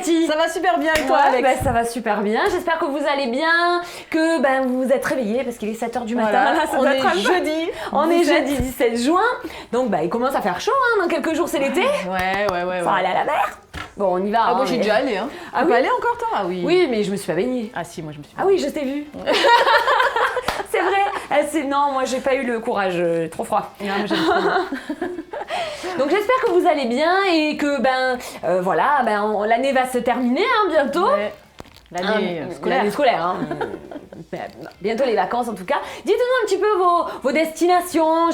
Cathy? Ça va super bien et toi, Ouais, Alex? bah, ça va super bien. J'espère que vous allez bien, que vous vous êtes réveillés parce qu'il est 7h du matin. Voilà, Là, ça on doit est être un peu- jeudi. On est 17. jeudi 17 juin. Donc il commence à faire chaud. Dans quelques jours, c'est l'été. Ouais. Faut aller à la mer. Bon, on y va. Ah, moi hein, j'ai mais- déjà allé, hein. Ah Tu oui peux aller encore, toi? Ah oui. Oui, mais je me suis pas baignée. Ah si, moi je me suis. Ah oui, je t'ai vu. C'est vrai. Non, moi j'ai pas eu le courage. Trop froid. Non, mais j'aime trop bien. Donc j'espère que vous allez bien et que l'année va se terminer bientôt. Ouais. L'année scolaire. L'année scolaire. Hein. Bientôt les vacances en tout cas. Dites-nous un petit peu vos destinations,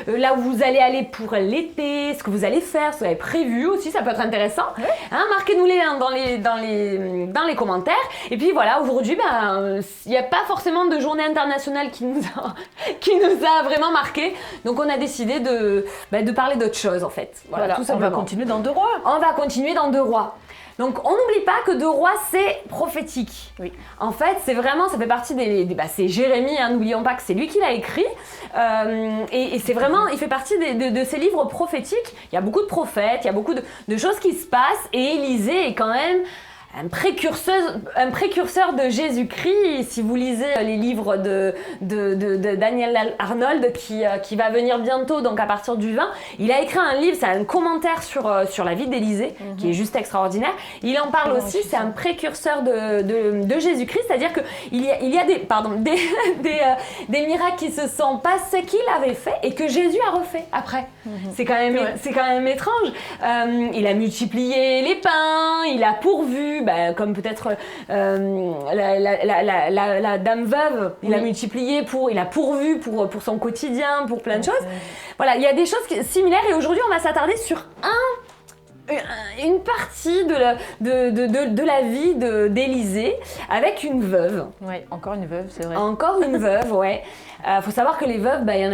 là où vous allez aller pour l'été, ce que vous allez faire, ce que vous avez prévu aussi, ça peut être intéressant. Ouais. Hein, marquez-nous-les dans les commentaires. Et puis voilà, aujourd'hui, il n'y a pas forcément de journée internationale qui nous a vraiment marqué. Donc on a décidé de parler d'autre chose en fait. Voilà, tout on va simplement. continuer dans Deux Rois. On va continuer dans Deux Rois. Donc on n'oublie pas que Deux Rois c'est prophétique. Oui. En fait c'est vraiment, ça fait partie c'est Jérémie, n'oublions pas que c'est lui qui l'a écrit. Et c'est vraiment, il fait partie de ces livres prophétiques. Il y a beaucoup de prophètes, il y a beaucoup de choses qui se passent et Élisée est quand même un précurseur de Jésus-Christ. Si vous lisez les livres de Daniel Arnold qui va venir bientôt, donc à partir du 20, il a écrit un livre, c'est un commentaire sur la vie d'Élisée, qui est juste extraordinaire. Il en parle aussi, c'est un précurseur de Jésus-Christ, c'est-à-dire qu'il y a des miracles qui se sont passés qu'il avait fait et que Jésus a refait après. C'est quand même étrange. Il a multiplié les pains, il a pourvu, comme peut-être la dame veuve, il a multiplié il a pourvu pour son quotidien, pour plein de choses. Voilà, il y a des choses similaires et aujourd'hui on va s'attarder sur une partie de la vie d'Élisée avec une veuve. Ouais, encore une veuve, c'est vrai. Encore une veuve, ouais. Faut savoir que les veuves, il y en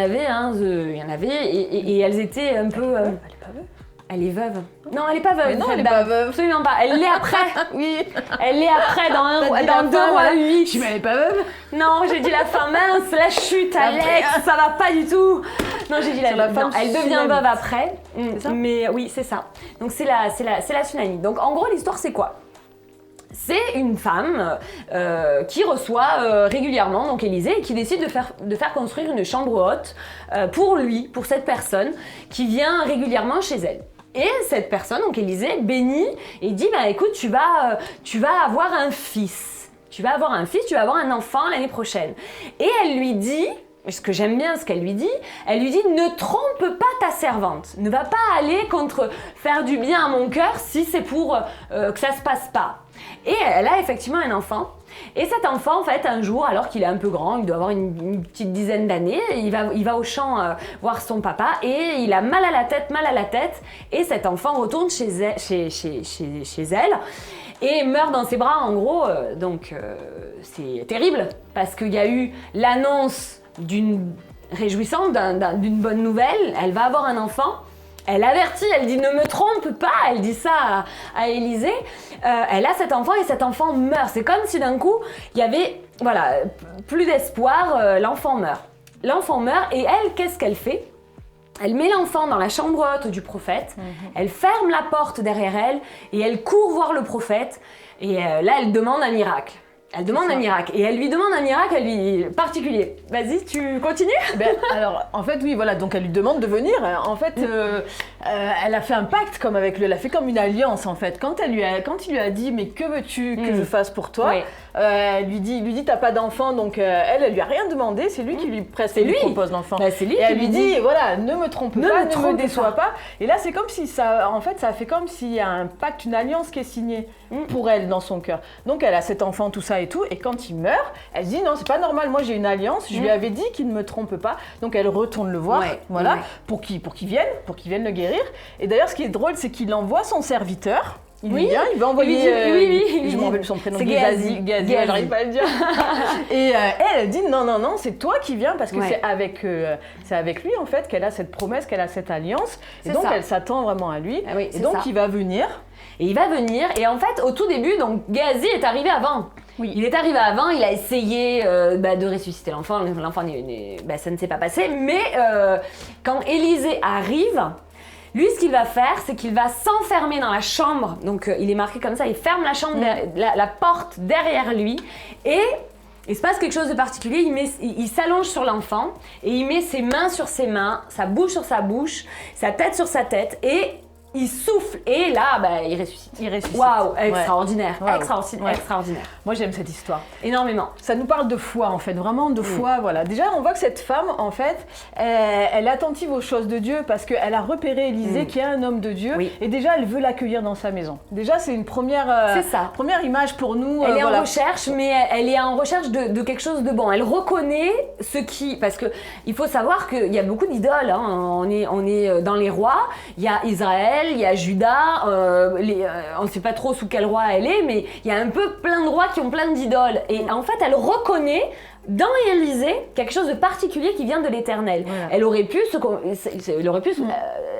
avait, et elles étaient un peu. Elle est pas veuve. Elle est veuve. Non, elle est pas veuve. Mais non, cette elle est dame. pas veuve. Absolument pas. Elle l'est après. Oui. Elle l'est après dans 2 Rois 8. Tu m'avais pas veuve? Non, j'ai dit la fin, mince, la chute, Alex, ça va pas du tout. Non, j'ai dit la fin. Elle devient tsunami. veuve après. C'est ça? Mais oui, c'est ça. Donc c'est la tsunami. Donc en gros, l'histoire c'est quoi? C'est une femme qui reçoit régulièrement donc Élisée et qui décide de faire construire une chambre haute pour cette personne qui vient régulièrement chez elle. Et cette personne, donc Élisée, bénit et dit écoute, tu vas avoir un fils. Tu vas avoir un enfant l'année prochaine. Et elle lui dit, ce que j'aime bien ce qu'elle lui dit, ne trompe pas ta servante. Ne va pas aller contre faire du bien à mon cœur si c'est pour que ça se passe pas. Et elle a effectivement un enfant. Et cet enfant, en fait, un jour, alors qu'il est un peu grand, il doit avoir une petite dizaine d'années, il va au champ voir son papa et il a mal à la tête. Et cet enfant retourne chez elle et meurt dans ses bras, en gros. C'est terrible parce qu'il y a eu l'annonce d'une bonne nouvelle. Elle va avoir un enfant. Elle avertit, elle dit ne me trompe pas, elle dit ça à Élisée. Elle a cet enfant et cet enfant meurt. C'est comme si d'un coup, il y avait plus d'espoir, l'enfant meurt. L'enfant meurt et elle, qu'est-ce qu'elle fait? Elle met l'enfant dans la chambre haute du prophète, elle ferme la porte derrière elle et elle court voir le prophète. Et là, elle demande un miracle. Elle demande un miracle et elle lui demande un miracle particulier. Vas-y, tu continues? Alors, en fait, oui, voilà, donc elle lui demande de venir. En fait, elle a fait un pacte comme avec lui, elle a fait comme une alliance en fait. Quand il lui a dit, mais que veux-tu que je fasse pour toi? Oui. Elle lui dit, t'as pas d'enfant, donc elle lui a rien demandé, c'est lui qui lui propose l'enfant. C'est lui et qui elle lui dit, voilà, ne me trompe pas, ne me déçois pas. pas. Et là, c'est comme si ça a fait comme s'il y a un pacte, une alliance qui est signée pour elle dans son cœur. Donc elle a cet enfant, tout ça et tout, et quand il meurt, elle se dit, non, c'est pas normal, moi j'ai une alliance, je lui avais dit qu'il ne me trompe pas, donc elle retourne le voir, pour qu'il vienne le guérir. Et d'ailleurs, ce qui est drôle, c'est qu'il envoie son serviteur. Il vient, il va envoyer. Je m'en rappelle son prénom. C'est Gazi. J'arrive pas à le dire. Et elle dit non, c'est toi qui viens parce que c'est avec lui en fait qu'elle a cette promesse, qu'elle a cette alliance. Et donc elle s'attend vraiment à lui. Et donc il va venir. Et il va venir. Et en fait, au tout début, donc Gazi est arrivé avant. Oui. Il est arrivé avant, il a essayé de ressusciter l'enfant. L'enfant, ça ne s'est pas passé. Mais quand Élisée arrive, Lui, ce qu'il va faire, c'est qu'il va s'enfermer dans la chambre. Donc, il est marqué comme ça, il ferme la chambre, la porte derrière lui et il se passe quelque chose de particulier, il s'allonge sur l'enfant et il met ses mains sur ses mains, sa bouche sur sa bouche, sa tête sur sa tête et il souffle et là, il ressuscite. Waouh, extraordinaire, extraordinaire. Moi, j'aime cette histoire. Énormément. Ça nous parle de foi, en fait, vraiment de foi, voilà. Déjà, on voit que cette femme, en fait, elle est attentive aux choses de Dieu parce qu'elle a repéré Élisée qui est un homme de Dieu et déjà, elle veut l'accueillir dans sa maison. Déjà, c'est une première image pour nous. Elle est en recherche, mais elle est en recherche de quelque chose de bon. Elle reconnaît parce que il faut savoir qu'il y a beaucoup d'idoles. Hein. On est dans les rois, il y a Israël, il y a Juda, on ne sait pas trop sous quel roi elle est, mais il y a un peu plein de rois qui ont plein d'idoles. Et en fait, elle reconnaît dans Élisée quelque chose de particulier qui vient de l'Éternel. Voilà. Elle aurait pu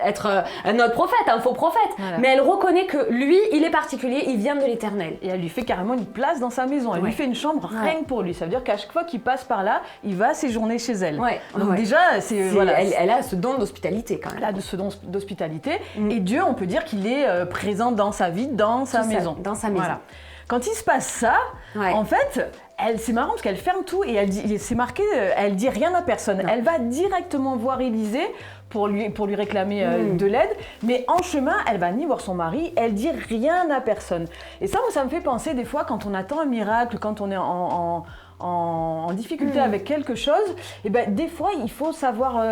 être un autre prophète, un faux prophète, mais elle reconnaît que lui, il est particulier, il vient de l'Éternel. Et elle lui fait carrément une place dans sa maison. Elle lui fait une chambre rien que pour lui. Ça veut dire qu'à chaque fois qu'il passe par là, il va séjourner chez elle. Donc déjà, elle a ce don d'hospitalité quand même. Elle a ce don d'hospitalité. Et Dieu, on peut dire qu'il est présent dans sa vie, dans sa maison. Dans sa maison. Voilà. Quand il se passe ça, en fait, c'est marrant parce qu'elle ferme tout et elle dit, c'est marqué, elle dit rien à personne. Non. Elle va directement voir Élisée pour lui réclamer de l'aide, mais en chemin, elle va ni voir son mari, elle dit rien à personne. Et ça, moi, ça me fait penser des fois quand on attend un miracle, quand on est en difficulté avec quelque chose, et ben des fois, il faut savoir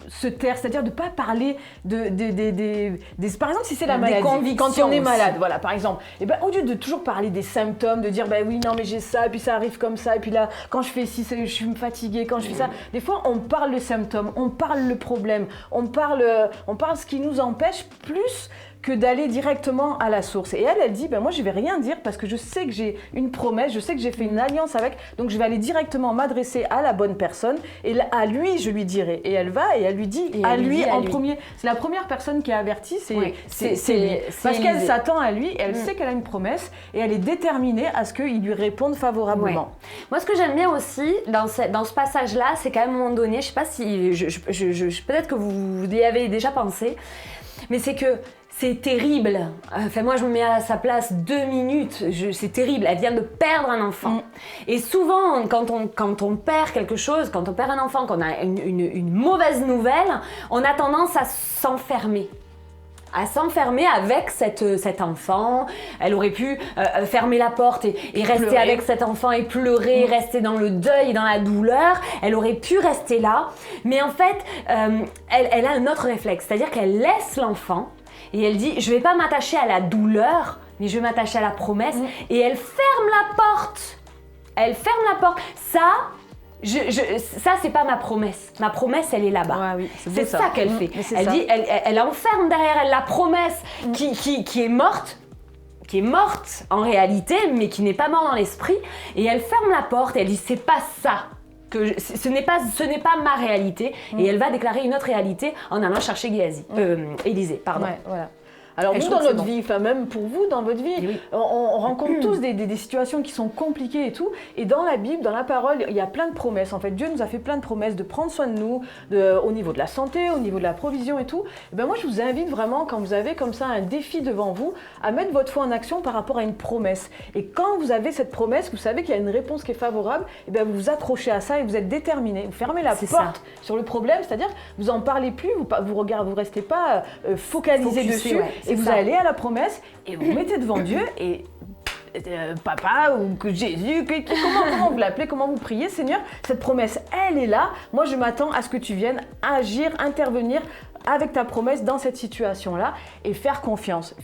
se taire, c'est-à-dire de ne pas parler par exemple si c'est la maladie, quand on est malade, voilà par exemple, et ben au lieu de toujours parler des symptômes, de dire oui non mais j'ai ça, et puis ça arrive comme ça, et puis là quand je fais ci, je suis fatiguée, quand je fais ça, des fois on parle le symptôme, on parle le problème, on parle ce qui nous empêche plus que d'aller directement à la source. Et elle dit, moi je vais rien dire parce que je sais que j'ai une promesse, je sais que j'ai fait une alliance avec, donc je vais aller directement m'adresser à la bonne personne et à lui je lui dirai. Et elle va et elle lui dit à lui en premier. C'est la première personne qui est avertie, c'est lui. Parce qu'elle s'attend à lui, elle sait qu'elle a une promesse et elle est déterminée à ce qu'il lui réponde favorablement. Ouais. Moi ce que j'aime bien aussi dans ce passage-là, c'est qu'à un moment donné, je sais pas si, peut-être que vous y avez déjà pensé, mais c'est que c'est terrible. Enfin, moi, je me mets à sa place 2 minutes. C'est terrible. Elle vient de perdre un enfant. Et souvent, quand on perd quelque chose, quand on perd un enfant, quand on a une mauvaise nouvelle, on a tendance à s'enfermer. Avec cet enfant. Elle aurait pu fermer la porte et rester avec cet enfant et pleurer, rester dans le deuil et dans la douleur. Elle aurait pu rester là. Mais en fait, elle a un autre réflexe. C'est-à-dire qu'elle laisse l'enfant. Et elle dit, je vais pas m'attacher à la douleur, mais je vais m'attacher à la promesse. Et elle ferme la porte. Ça, ça c'est pas ma promesse. Ma promesse, elle est là-bas. C'est ça qu'elle fait. Elle enferme derrière elle la promesse qui est morte. Qui est morte en réalité, mais qui n'est pas morte dans l'esprit. Et elle ferme la porte et elle dit, c'est pas ça. Ce n'est pas ma réalité et elle va déclarer une autre réalité en allant chercher Élisée. Voilà. Alors nous dans notre vie, même pour vous dans votre vie, on rencontre tous des situations qui sont compliquées et tout. Et dans la Bible, dans la parole, il y a plein de promesses. En fait, Dieu nous a fait plein de promesses de prendre soin de nous, au niveau de la santé, au niveau de la provision et tout. Et moi, je vous invite vraiment, quand vous avez comme ça un défi devant vous, à mettre votre foi en action par rapport à une promesse. Et quand vous avez cette promesse, vous savez qu'il y a une réponse qui est favorable, et vous vous accrochez à ça et vous êtes déterminé. Vous fermez la porte sur le problème, c'est-à-dire vous en parlez plus, vous restez pas focalisé dessus. Et vous allez à la promesse et vous mettez devant Dieu et papa ou que Jésus, comment vous l'appelez, comment vous priez, Seigneur, cette promesse, elle est là. Moi, je m'attends à ce que tu viennes agir, intervenir avec ta promesse dans cette situation-là et faire confiance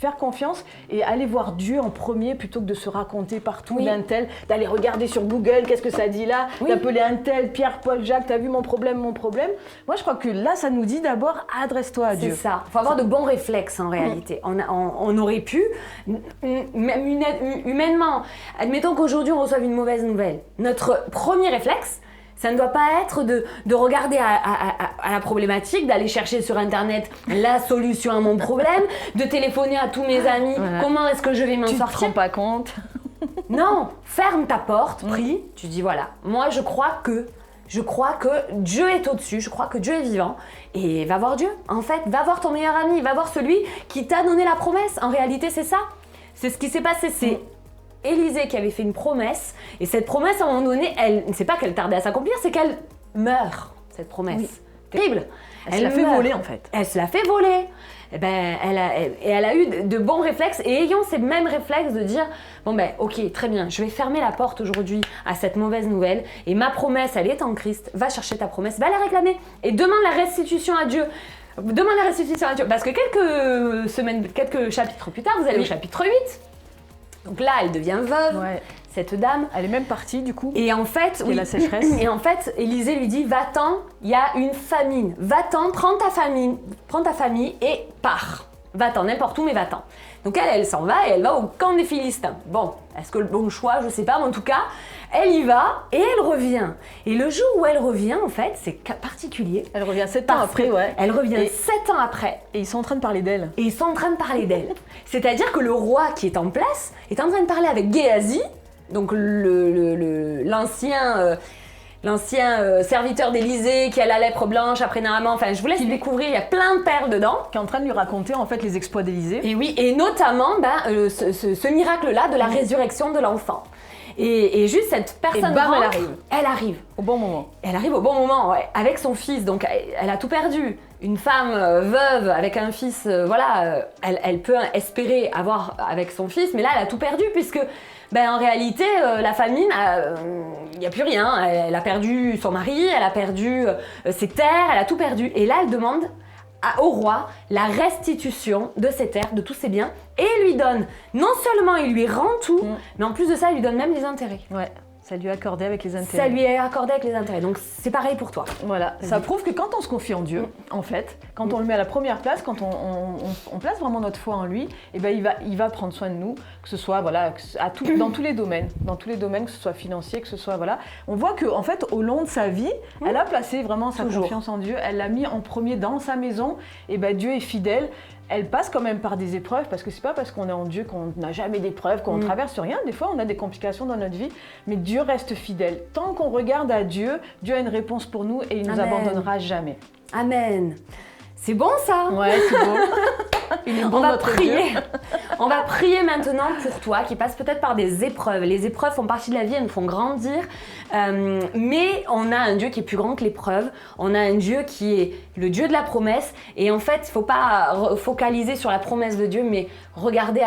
et aller voir Dieu en premier plutôt que de se raconter partout d'un tel, d'aller regarder sur Google, qu'est-ce que ça dit là, d'appeler un tel, Pierre, Paul, Jacques, t'as vu mon problème. Moi, je crois que là, ça nous dit d'abord, adresse-toi à Dieu. C'est ça, il faut avoir de bons réflexes en réalité. On aurait pu, même humainement, admettons qu'aujourd'hui on reçoive une mauvaise nouvelle. Notre premier réflexe, ça ne doit pas être de regarder à la problématique, d'aller chercher sur internet la solution à mon problème, de téléphoner à tous mes amis, comment est-ce que je vais m'en sortir. Tu te rends pas compte. Non, ferme ta porte, prie, tu dis voilà, moi je crois que je crois que Dieu est au-dessus, je crois que Dieu est vivant. Et va voir Dieu, en fait, va voir ton meilleur ami, va voir celui qui t'a donné la promesse. En réalité, c'est ça. C'est ce qui s'est passé, c'est Élisée qui avait fait une promesse. Et cette promesse, à un moment donné, c'est pas qu'elle tardait à s'accomplir, c'est qu'elle meurt, cette promesse. Oui. Terrible. Elle se l'a fait voler, en fait. Elle se l'a fait voler. Eh ben, elle a eu de bons réflexes et ayant ces mêmes réflexes de dire bon ben ok très bien, je vais fermer la porte aujourd'hui à cette mauvaise nouvelle et ma promesse elle est en Christ, va chercher ta promesse, va la réclamer et demande la restitution à Dieu. Demande la restitution à Dieu parce que quelques chapitres plus tard vous allez au chapitre 8. Donc là elle devient veuve. Ouais. Cette dame. Elle est même partie du coup. Et en fait, la sécheresse. Et en fait, Élisée lui dit va-t'en, il y a une famine. Va-t'en, prends ta famille et pars. Va-t'en, n'importe où, mais va-t'en. Donc elle s'en va et elle va au camp des Philistins. Bon, est-ce que le bon choix, je sais pas, mais en tout cas, elle y va et elle revient. Et le jour où elle revient, en fait, c'est particulier. Elle revient 7 ans après, ouais. Elle revient 7 ans après. Et ils sont en train de parler d'elle. C'est-à-dire que le roi qui est en place est en train de parler avec Géasi, donc l'ancien serviteur d'Élysée qui a la lèpre blanche après Naaman, enfin je vous laisse découvrir, il y a plein de perles dedans. Qui est en train de lui raconter en fait les exploits d'Élysée. Et oui, et notamment ce miracle-là de la résurrection de l'enfant. Et juste cette personne rentre, elle arrive. Au bon moment. Elle arrive au bon moment, ouais, avec son fils, donc elle a tout perdu. Une femme veuve avec un fils, elle peut espérer avoir avec son fils, mais là elle a tout perdu puisque en réalité, la famine, il n'y a plus rien. Elle a perdu son mari, elle a perdu ses terres, elle a tout perdu. Et là, elle demande au roi la restitution de ses terres, de tous ses biens. Et il lui donne, non seulement il lui rend tout, mais en plus de ça, il lui donne même les intérêts. Ouais. Ça lui est accordé avec les intérêts. Donc c'est pareil pour toi. Voilà, ça prouve que quand on se confie en Dieu, en fait, quand on le met à la première place, quand on place vraiment notre foi en lui, et il va prendre soin de nous, que ce soit dans tous les domaines, que ce soit financier, que ce soit On voit que en fait, au long de sa vie, elle a placé vraiment sa confiance en Dieu, elle l'a mis en premier dans sa maison, et Dieu est fidèle. Elle passe quand même par des épreuves, parce que c'est pas parce qu'on est en Dieu qu'on n'a jamais d'épreuves, qu'on traverse rien. Des fois, on a des complications dans notre vie, mais Dieu reste fidèle. Tant qu'on regarde à Dieu, Dieu a une réponse pour nous et il nous abandonnera jamais. Amen. C'est bon ça ? Ouais, c'est bon. Il est bon, on va notre prier. Dieu. On va prier maintenant pour toi qui passe peut-être par des épreuves. Les épreuves font partie de la vie, elles nous font grandir. Mais on a un Dieu qui est plus grand que l'épreuve. On a un Dieu qui est le Dieu de la promesse. Et en fait, il ne faut pas focaliser sur la promesse de Dieu, mais regarder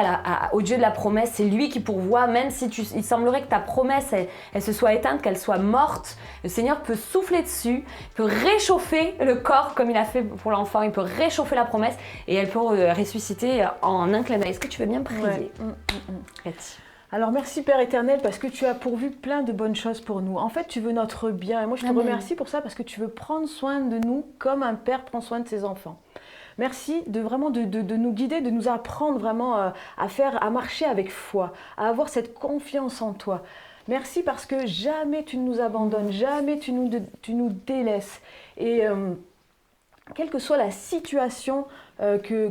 au Dieu de la promesse. C'est lui qui pourvoit, même si il semblerait que ta promesse, elle se soit éteinte, qu'elle soit morte. Le Seigneur peut souffler dessus, peut réchauffer le corps comme il a fait pour l'enfant. Il peut réchauffer la promesse et elle peut ressusciter en un clin d'œil. Est-ce que tu veux bien prier ? Cathy. Alors merci Père éternel parce que tu as pourvu plein de bonnes choses pour nous. En fait, tu veux notre bien et moi je te remercie pour ça parce que tu veux prendre soin de nous comme un père prend soin de ses enfants. Merci de nous guider, de nous apprendre vraiment à marcher avec foi, à avoir cette confiance en toi. Merci parce que jamais tu ne nous abandonnes, jamais tu nous délaisses. Et quelle que soit la situation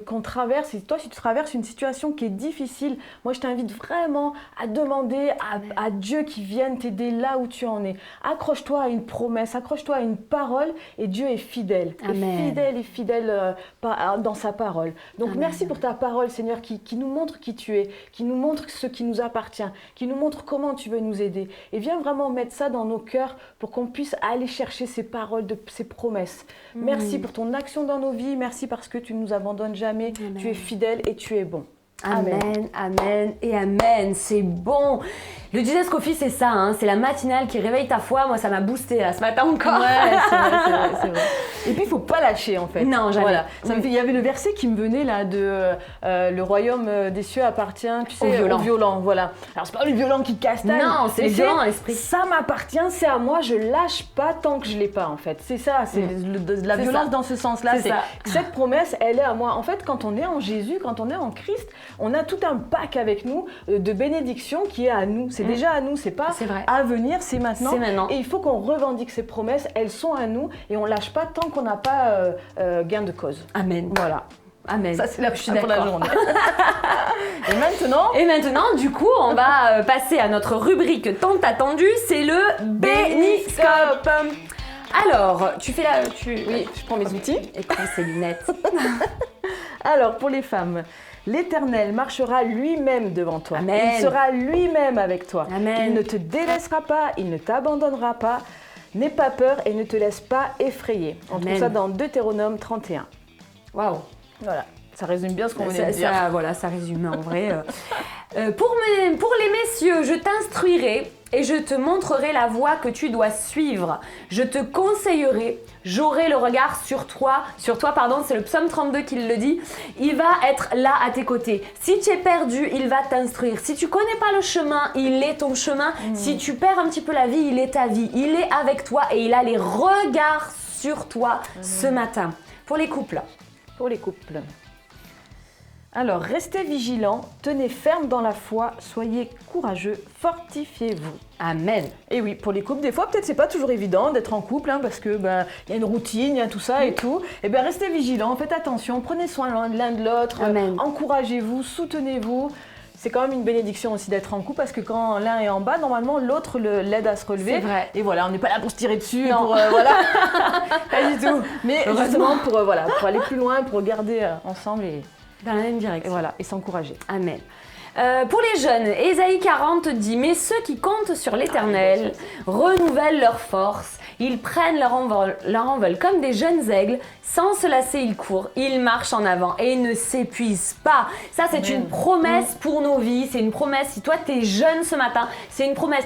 qu'on traverse, et toi si tu traverses une situation qui est difficile, moi je t'invite vraiment à demander à Dieu qui vienne t'aider là où tu en es. Accroche-toi à une promesse, accroche-toi à une parole et Dieu est fidèle. Amen. Et fidèle dans sa parole. Donc Amen. Merci pour ta parole Seigneur qui nous montre qui tu es, qui nous montre ce qui nous appartient, qui nous montre comment tu veux nous aider. Et viens vraiment mettre ça dans nos cœurs pour qu'on puisse aller chercher ces paroles, ces promesses. Merci pour ton action dans nos vies, merci parce que tu nous abandonnes jamais, amen. Tu es fidèle et tu es bon. Amen, amen et amen, c'est bon. Le Jesus Coffee, c'est ça, hein, c'est la matinale qui réveille ta foi. Moi, ça m'a boosté là, ce matin encore. Ouais, c'est vrai. Et puis, il ne faut pas lâcher, en fait. Non, jamais. Voilà. Il y avait le verset qui me venait là de le royaume des cieux appartient, tu sais, au violent. Voilà. Alors, c'est pas le violent qui castagne. Non, c'est le violent à l'esprit. Ça m'appartient, c'est à moi, je lâche pas tant que je l'ai pas, en fait. C'est ça, c'est la violence ça. Dans ce sens-là. C'est ça. Cette promesse, elle est à moi. En fait, quand on est en Jésus, quand on est en Christ, on a tout un pack avec nous de bénédictions qui est à nous. C'est déjà à nous, c'est pas à venir, c'est maintenant. Et il faut qu'on revendique ces promesses, elles sont à nous et on lâche pas tant qu'on n'a pas gain de cause. Amen. Voilà. Amen. Ça, c'est la pour la journée. Et maintenant, du coup, on va passer à notre rubrique tant attendue, c'est le Béniscope. Alors, tu fais la... Oui, je prends mes outils. Et prends ses lunettes. Alors, pour les femmes, l'Éternel marchera lui-même devant toi. Amen. Il sera lui-même avec toi. Amen. Il ne te délaissera pas, il ne t'abandonnera pas. N'aie pas peur et ne te laisse pas effrayer. On Amen. trouve ça dans Deutéronome 31. Waouh. Voilà, ça résume bien ce qu'on venait de dire. Voilà, ça résume en vrai. Pour les messieurs, je t'instruirai et je te montrerai la voie que tu dois suivre. Je te conseillerai, j'aurai le regard sur toi, c'est le psaume 32 qui le dit. Il va être là à tes côtés. Si tu es perdu, il va t'instruire. Si tu connais pas le chemin, il est ton chemin. Si tu perds un petit peu la vie, il est ta vie. Il est avec toi et il a les regards sur toi ce matin. Pour les couples. Pour les couples. Alors, restez vigilants, tenez ferme dans la foi, soyez courageux, fortifiez-vous. Amen. Et oui, pour les couples, des fois, peut-être c'est pas toujours évident d'être en couple, parce que y a une routine, il y a tout ça et tout. Et bien, restez vigilants, faites attention, prenez soin l'un de l'autre, encouragez-vous, soutenez-vous. C'est quand même une bénédiction aussi d'être en couple parce que quand l'un est en bas, normalement l'autre l'aide à se relever. C'est vrai. Et voilà, on n'est pas là pour se tirer dessus, Non. pour voilà. Pas du tout. Mais justement pour aller plus loin, pour regarder ensemble et Dans la même direction. voilà, et s'encourager. Amen. Pour les jeunes, Ésaïe 40 dit « Mais ceux qui comptent sur l'Éternel renouvellent leur force. Ils prennent leur envol comme des jeunes aigles. Sans se lasser, ils courent. Ils marchent en avant et ne s'épuisent pas. » Ça, c'est Amen. une promesse pour nos vies. C'est une promesse. Si toi, tu es jeune ce matin, c'est une promesse.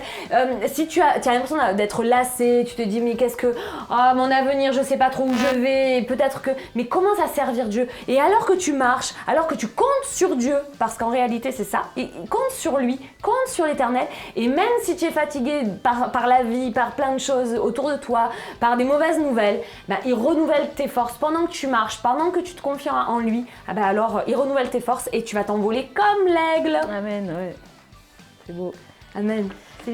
Si tu as l'impression d'être lassé, tu te dis « Mais qu'est-ce que... Oh, mon avenir, je ne sais pas trop où je vais. Et peut-être que... » Mais commence à servir Dieu. Et alors que tu marches, alors que tu comptes sur Dieu, parce qu'en réalité, c'est ça, et compte sur lui, compte sur l'Éternel, et même si tu es fatigué par la vie, par plein de choses autour de toi, par des mauvaises nouvelles, il renouvelle tes forces pendant que tu marches, pendant que tu te confies en lui, alors il renouvelle tes forces et tu vas t'envoler comme l'aigle. Amen, ouais. C'est beau. Amen.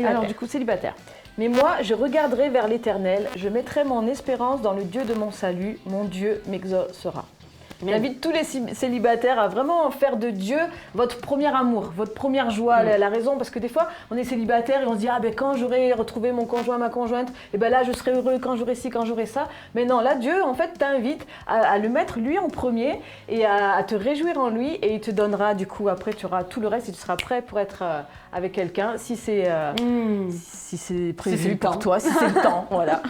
Alors du coup, célibataire. Mais moi, je regarderai vers l'Éternel, je mettrai mon espérance dans le Dieu de mon salut, mon Dieu m'exaucera. J'invite tous les célibataires à vraiment faire de Dieu votre premier amour, votre première joie, la raison, parce que des fois, on est célibataire et on se dit « Ah ben quand j'aurai retrouvé mon conjoint, ma conjointe, et ben là je serai heureux quand j'aurai ci, quand j'aurai ça. » Mais non, là Dieu en fait t'invite à le mettre lui en premier et à te réjouir en lui et il te donnera du coup, après tu auras tout le reste et tu seras prêt pour être avec quelqu'un si c'est prévu pour toi, si c'est le temps, voilà.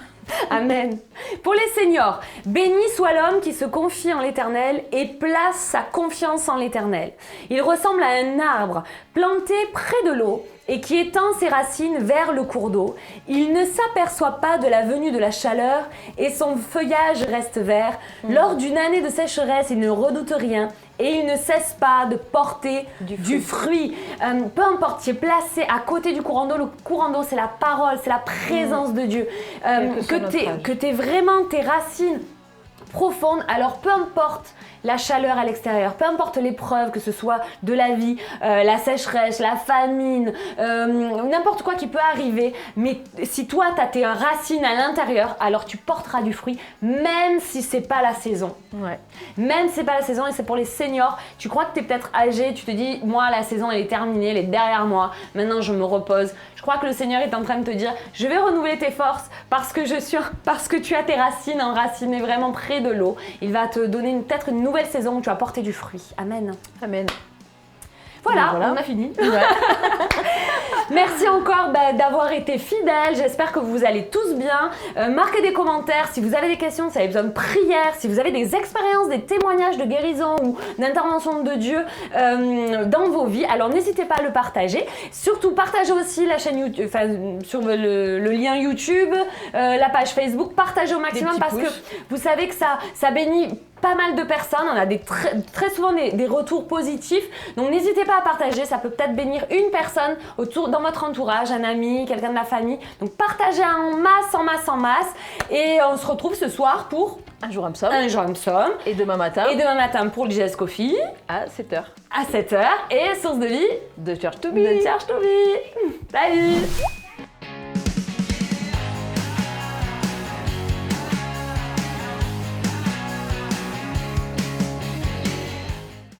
Amen. Pour les seniors, béni soit l'homme qui se confie en l'Éternel et place sa confiance en l'Éternel. Il ressemble à un arbre planté près de l'eau et qui étend ses racines vers le cours d'eau. Il ne s'aperçoit pas de la venue de la chaleur et son feuillage reste vert. Lors d'une année de sécheresse, il ne redoute rien et il ne cesse pas de porter du fruit. Peu importe, tu es placé à côté du courant d'eau. Le courant d'eau, c'est la parole, c'est la présence de Dieu. Que tu aies vraiment tes racines profondes, alors peu importe la chaleur à l'extérieur, peu importe l'épreuve, que ce soit de la vie, la sécheresse, la famine, n'importe quoi qui peut arriver, mais si toi tu as tes racines à l'intérieur, alors tu porteras du fruit, même si c'est pas la saison. Ouais. Même si c'est pas la saison, et c'est pour les seniors, tu crois que tu es peut-être âgé, tu te dis, moi la saison elle est terminée, elle est derrière moi, maintenant je me repose. Je crois que le Seigneur est en train de te dire, je vais renouveler tes forces parce que tu as tes racines enracinées vraiment près de l'eau. Il va te donner peut-être une nouvelle saison où tu vas porter du fruit. Amen. Amen. Voilà, on a fini. Ouais. Merci encore d'avoir été fidèles. J'espère que vous allez tous bien. Marquez des commentaires si vous avez des questions, si vous avez besoin de prière, si vous avez des expériences, des témoignages de guérison ou d'intervention de Dieu dans vos vies. Alors n'hésitez pas à le partager. Surtout partagez aussi la chaîne YouTube, sur le lien YouTube, la page Facebook. Partagez au maximum parce que vous savez que ça bénit pas mal de personnes, on a très souvent des retours positifs, donc n'hésitez pas à partager, ça peut peut-être bénir une personne dans votre entourage, un ami, quelqu'un de la famille, donc partagez en masse, et on se retrouve ce soir pour Un jour un psaume. Et demain matin pour le JS Coffee à 7h. À 7h, et Source de vie de Church to Be. Salut.